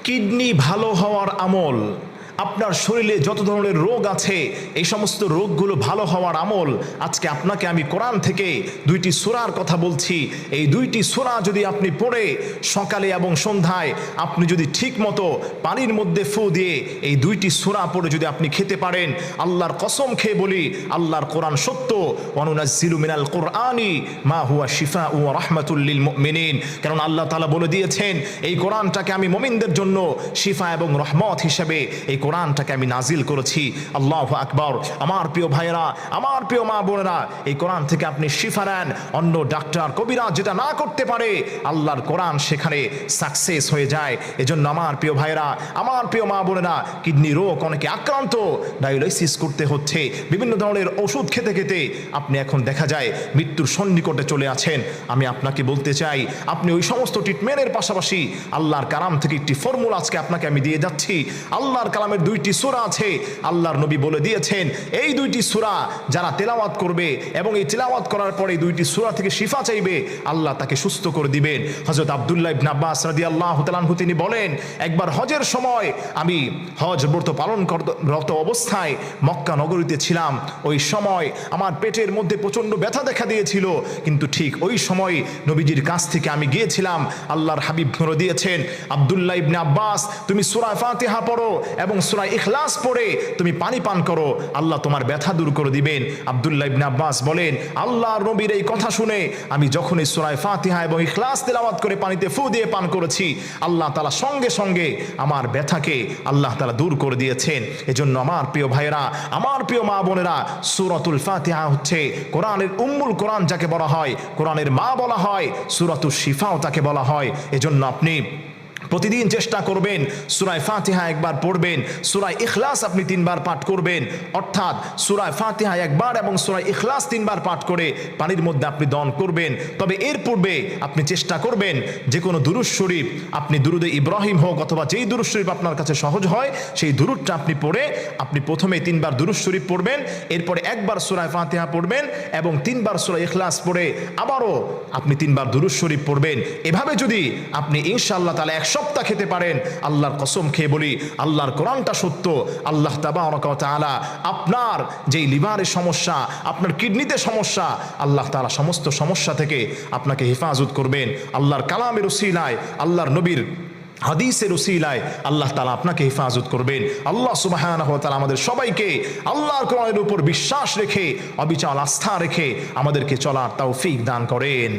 Kidney ভালো হওয়ার আমল, আপনার শরীরে যত ধরনের রোগ আছে এই সমস্ত রোগগুলো ভালো হওয়ার আমল। আজকে আপনাকে আমি কোরআন থেকে দুইটি সূরার কথা বলছি। এই দুইটি সূরা যদি আপনি পড়ে সকালে এবং সন্ধ্যায় আপনি যদি ঠিক মতো পানির মধ্যে ফু দিয়ে এই দুইটি সূরা পড়ে যদি আপনি খেতে পারেন, আল্লাহর কসম খেয়ে বলি আল্লাহর কোরআন সত্য। ওয়ানুনাজ্জিলু মিনাল কোরআনি মা হুয়া শিফাউ ওয়া রাহমাতুল লিল মুমিনিন। কারণ আল্লাহ তাআলা বলে দিয়েছেন এই কোরআনটাকে আমি মুমিনদের জন্য শিফা এবং রহমত হিসেবে এই কোরআনটাকে আমি নাজিল করেছি। আল্লাহু আকবার। আমার প্রিয় ভাইয়েরা, আমার প্রিয় মা বোনেরা, এই কোরআন থেকে আপনি শিফা নেন। অন্য ডাক্তার কবিরাজ যেটা না করতে পারে আল্লাহর কোরআন সেখানে সাকসেস হয়ে যায়। এজন্য আমার প্রিয় ভাইয়েরা, আমার প্রিয় মা বোনেরা, কিডনি রোগ অনেকে আক্রান্ত, ডায়ালাইসিস করতে হচ্ছে, বিভিন্ন ধরনের ওষুধ খেতে খেতে আপনি এখন দেখা যায় মৃত্যুর সন্নিকটে চলে আছেন। আমি আপনাকে বলতে চাই আপনি ওই সমস্ত ট্রিটমেন্টের পাশাপাশি আল্লাহর কালাম থেকে একটি ফর্মুলা আজকে আপনাকে আমি দিয়ে যাচ্ছি। আল্লাহর কালামের দুইটি সূরা আছে, আল্লাহর নবী বলে দিয়েছেন এই দুইটি সূরা যারা তেলাওয়াত করবে এবং এই তেলাওয়াত করার পরে দুইটি সূরা থেকে শিফা চাইবে আল্লাহ তাকে সুস্থ করে দিবেন। হযরত আব্দুল্লাহ ইবনে আব্বাস রাদিয়াল্লাহু তাআলা আনহু তিনি বলেন, একবার হজের সময় আমি হজ ব্রত পালনরত অবস্থায় মক্কা নগরীতে ছিলাম। ওই সময় আমার পেটের মধ্যে প্রচন্ড ব্যথা দেখা দিয়েছিল, কিন্তু ঠিক ওই সময় নবীজির কাছ থেকে আমি গিয়েছিলাম। আল্লাহর হাবিব ধরে দিয়েছেন, আব্দুল্লাহ ইবনে আব্বাস তুমি সূরা ফাতিহা পড়ো এবং সূরা ইখলাস পড়ে তুমি পানি পান করো, আল্লাহ তোমার ব্যথা দূর করে দিবেন। আব্দুল্লাহ ইবনে আব্বাস বলেন, আল্লাহর নবীর এই কথা শুনে আমি যখন এই সূরা ফাতিহা এবং ইখলাস তেলাওয়াত করে পানিতে ফু দিয়ে পান করেছি, আল্লাহ তাআলা সঙ্গে সঙ্গে আমার ব্যথাকে আল্লাহ তাআলা দূর করে দিয়েছেন। এজন্য আমার প্রিয় ভাইয়েরা, আমার প্রিয় মা বোনেরা, সূরাতুল ফাতিহা হচ্ছে কোরআনের উম্মুল কোরআন যাকে বলা হয়, কোরআনের মা বলা হয়, সূরাতুশ শিফাও তাকে বলা হয়। এজন্য আপনি প্রতিদিন চেষ্টা করবেন সূরা ফাতিহা একবার পড়বেন, সূরা ইখলাস আপনি 3 বার পাঠ করবেন, অর্থাৎ সূরা ফাতিহা একবার এবং সূরা ইখলাস 3 বার পাঠ করে পানির মধ্যে আপনি দহন করবেন। তবে এর পূর্বে আপনি চেষ্টা করবেন যে কোনো দুরূদ শরীফ, আপনি দুরূদে ইব্রাহিম হোক অথবা যেই দুরূদ শরীফ আপনার কাছে সহজ হয় সেই দুরূদটা আপনি পড়ে আপনি প্রথমে 3 বার দুরূদ শরীফ পড়বেন, এরপরে একবার সূরা ফাতিহা পড়বেন এবং 3 বার সূরা ইখলাস পড়ে আবারও আপনি 3 বার দুরূদ শরীফ পড়বেন। এভাবে যদি আপনি ইনশাআল্লাহ তাআলা সপ্তাহ খেতে পারেন, আল্লাহর কসম খেয়ে বলি আল্লাহর কোরআনটা সত্য। আল্লাহ তাবারক ওয়া তাআলা আপনার যেই লিভারের সমস্যা, আপনার কিডনিতে সমস্যা, আল্লাহ তাআলা সমস্ত সমস্যা থেকে আপনাকে হেফাজত করবেন। আল্লাহর কালামের উসিলায়, আল্লাহর নবীর হাদিসের উসিলায় আল্লাহ তাআলা আপনাকে হেফাজত করবেন। আল্লাহ সুবহানাহু ওয়া তাআলা আমাদের সবাইকে আল্লাহর কোরআনের উপর বিশ্বাস রেখে, অবিচল আস্থা রেখে আমাদেরকে চলার তৌফিক দান করেন।